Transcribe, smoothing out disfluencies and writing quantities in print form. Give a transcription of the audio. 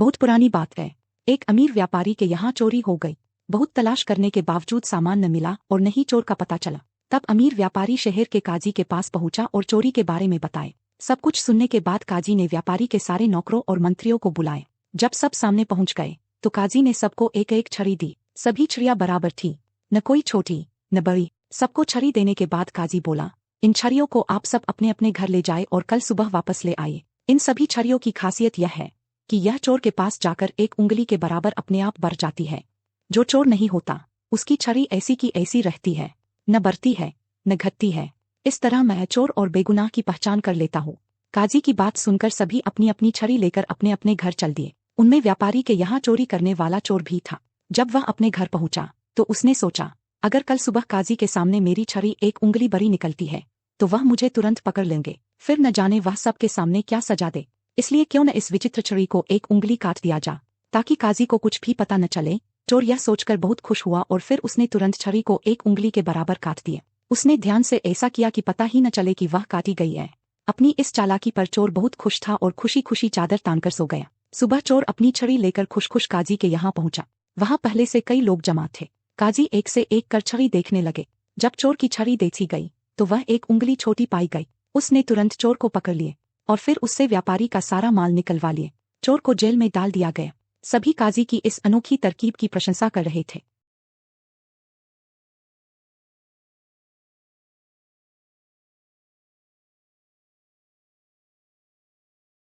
बहुत पुरानी बात है। एक अमीर व्यापारी के यहाँ चोरी हो गई। बहुत तलाश करने के बावजूद सामान न मिला और न ही चोर का पता चला। तब अमीर व्यापारी शहर के काजी के पास पहुंचा और चोरी के बारे में बताए। सब कुछ सुनने के बाद काजी ने व्यापारी के सारे नौकरों और मंत्रियों को बुलाए। जब सब सामने पहुंच गए तो काजी ने सबको एक एक छड़ी दी। सभी छड़ियां बराबर थी, न कोई छोटी न बड़ी। सबको छड़ी देने के बाद काजी बोला, इन छड़ियों को आप सब अपने अपने घर ले जाए और कल सुबह वापस ले आए। इन सभी छड़ियों की खासियत यह है कि यह चोर के पास जाकर एक उंगली के बराबर अपने आप बढ़ जाती है। जो चोर नहीं होता उसकी छड़ी ऐसी की ऐसी रहती है, न बढ़ती है न घटती है। इस तरह मैं चोर और बेगुनाह की पहचान कर लेता हूँ। काजी की बात सुनकर सभी अपनी अपनी छड़ी लेकर अपने अपने घर चल दिए। उनमें व्यापारी के यहाँ चोरी करने वाला चोर भी था। जब वह अपने घर पहुंचा तो उसने सोचा, अगर कल सुबह काजी के सामने मेरी छड़ी एक उंगली बड़ी निकलती है तो वह मुझे तुरंत पकड़ लेंगे। फिर न जाने वह सबके सामने क्या सजा दे। इसलिए क्यों न इस विचित्र छड़ी को एक उंगली काट दिया जा, ताकि काजी को कुछ भी पता न चले। चोर यह सोचकर बहुत खुश हुआ और फिर उसने तुरंत छड़ी को एक उंगली के बराबर काट दिया। उसने ध्यान से ऐसा किया कि पता ही न चले कि वह काटी गई है। अपनी इस चालाकी पर चोर बहुत खुश था और खुशी खुशी चादर तानकर सो गया। सुबह चोर अपनी छड़ी लेकर खुश खुश काजी के यहाँ पहुंचा। वहां पहले से कई लोग जमा थे। काजी एक से एक कर छड़ी देखने लगे। जब चोर की छड़ी देखी गई तो वह एक उंगली छोटी पाई गई। उसने तुरंत चोर को पकड़ लिए और फिर उससे व्यापारी का सारा माल निकलवा लिए। चोर को जेल में डाल दिया गया। सभी काजी की इस अनोखी तरकीब की प्रशंसा कर रहे थे।